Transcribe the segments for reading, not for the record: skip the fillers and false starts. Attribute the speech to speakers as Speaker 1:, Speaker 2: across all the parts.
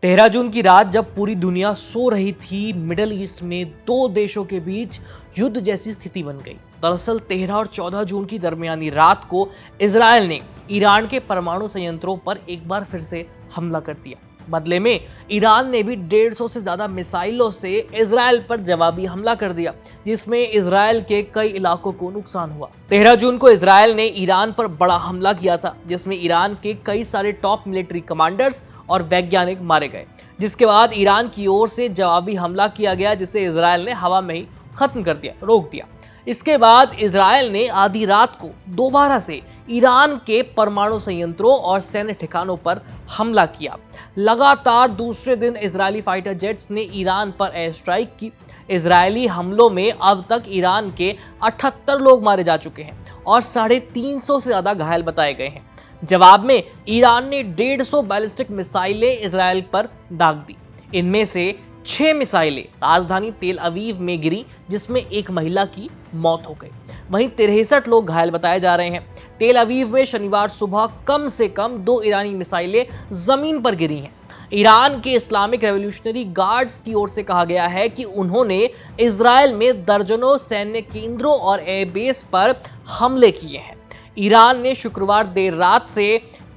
Speaker 1: 13 जून की रात जब पूरी दुनिया सो रही थी, मिडिल ईस्ट में दो देशों के बीच युद्ध जैसी स्थिति बन गई। दरअसल 13 और 14 जून की दरमियानी रात को इजराइल ने ईरान के परमाणु संयंत्रों पर एक बार फिर से हमला कर दिया। बदले में ईरान ने भी 150 से ज्यादा मिसाइलों से इजराइल पर जवाबी हमला कर दिया, जिसमें इजराइल के कई इलाकों को नुकसान हुआ। 13 जून को इजराइल ने ईरान पर बड़ा हमला किया था, जिसमें ईरान के कई सारे टॉप मिलिट्री कमांडर्स और वैज्ञानिक मारे गए, जिसके बाद ईरान की ओर से जवाबी हमला किया गया, जिसे इजराइल ने हवा में ही खत्म कर दिया, रोक दिया। इसके बाद इजराइल ने आधी रात को दोबारा से ईरान के परमाणु संयंत्रों और सैन्य ठिकानों पर हमला किया। लगातार दूसरे दिन इजरायली फाइटर जेट्स ने ईरान पर एयर स्ट्राइक की। इजरायली हमलों में अब तक ईरान के 78 लोग मारे जा चुके हैं और 350 से ज्यादा घायल बताए गए हैं। जवाब में ईरान ने 150 बैलिस्टिक मिसाइलें इजराइल पर दाग दी। इनमें से 6 मिसाइलें राजधानी तेल अवीव में गिरी, जिसमें एक महिला की मौत हो गई। वहीं 63 लोग घायल बताए जा रहे हैं। तेल अवीव में शनिवार सुबह कम से कम 2 ईरानी मिसाइलें जमीन पर गिरी हैं। ईरान के इस्लामिक रेवोल्यूशनरी गार्ड्स की ओर से कहा गया है कि उन्होंने इजराइल में दर्जनों सैन्य केंद्रों और एयरबेस पर हमले किए हैं। ईरान ने शुक्रवार देर रात से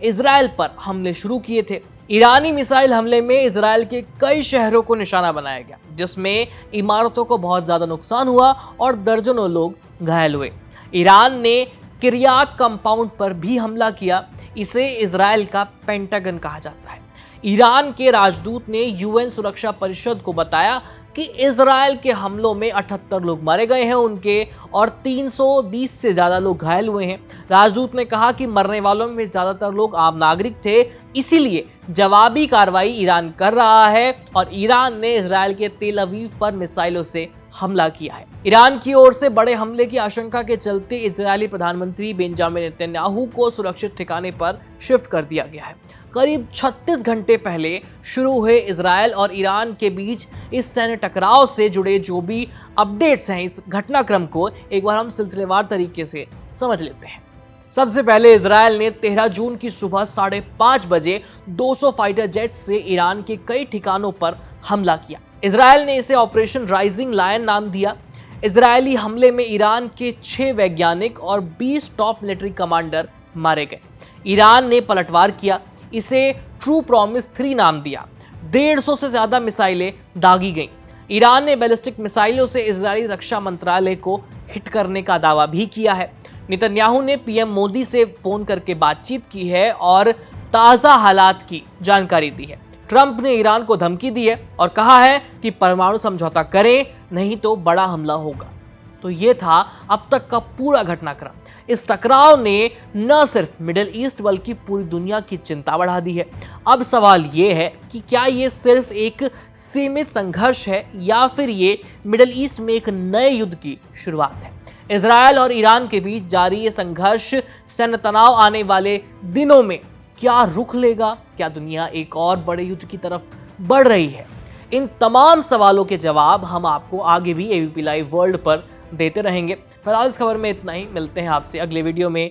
Speaker 1: इजराइल पर हमले शुरू किए थे। ईरानी मिसाइल हमले में इजराइल के कई शहरों को निशाना बनाया गया, जिसमें इमारतों को बहुत ज्यादा नुकसान हुआ और दर्जनों लोग घायल हुए। ईरान ने किरियात कंपाउंड पर भी हमला किया। इसे इजराइल का पेंटागन कहा जाता है। ईरान के राजदूत ने यूएन सुरक्षा परिषद को बताया कि इजराइल के हमलों में 78 लोग मारे गए हैं उनके और 320 से ज्यादा लोग घायल हुए हैं। राजदूत ने कहा कि मरने वालों में ज्यादातर लोग आम नागरिक थे, इसीलिए जवाबी कार्रवाई ईरान कर रहा है और ईरान ने इजराइल के तेल अवीव पर मिसाइलों से हमला किया है। ईरान की ओर से बड़े हमले की आशंका के चलते इजरायली प्रधानमंत्री बेंजामिन नेतन्याहू को सुरक्षित ठिकाने पर शिफ्ट कर दिया गया है। करीब 36 घंटे पहले शुरू हुए इजराइल और ईरान के बीच इस सैन्य टकराव से जुड़े जो भी अपडेट्स हैं, इस घटनाक्रम को एक बार हम सिलसिलेवार तरीके से समझ लेते हैं। सबसे पहले इजराइल ने 13 जून की सुबह 5:30 बजे 200 फाइटर जेट्स से ईरान के कई ठिकानों पर हमला किया। इजराइल ने इसे ऑपरेशन राइजिंग लायन नाम दिया। इजरायली हमले में ईरान के 6 वैज्ञानिक और 20 टॉप मिलिट्री कमांडर मारे गए। ईरान ने पलटवार किया, इसे ट्रू प्रॉमिस 3 नाम दिया। 150 से ज्यादा मिसाइलें दागी गईं। ईरान ने बैलिस्टिक मिसाइलों से इजरायली रक्षा मंत्रालय को हिट करने का दावा भी किया है। नेतन्याहू ने पीएम मोदी से फोन करके बातचीत की है और ताजा हालात की जानकारी दी है। ट्रंप ने ईरान को धमकी दी है और कहा है कि परमाणु समझौता करें, नहीं तो बड़ा हमला होगा। तो ये था अब तक का पूरा घटनाक्रम। इस टकराव ने न सिर्फ मिडिल ईस्ट बल्कि पूरी दुनिया की चिंता बढ़ा दी है। अब सवाल ये है कि क्या ये सिर्फ एक सीमित संघर्ष है या फिर ये मिडिल ईस्ट में एक नए युद्ध की शुरुआत है। इजराइल और ईरान के बीच जारी ये संघर्ष सैन्य तनाव आने वाले दिनों में क्या रुख लेगा? क्या दुनिया एक और बड़े युद्ध की तरफ बढ़ रही है? इन तमाम सवालों के जवाब हम आपको आगे भी एबीपी लाइव वर्ल्ड पर देते रहेंगे। फिलहाल इस खबर में इतना ही। मिलते हैं आपसे अगले वीडियो में।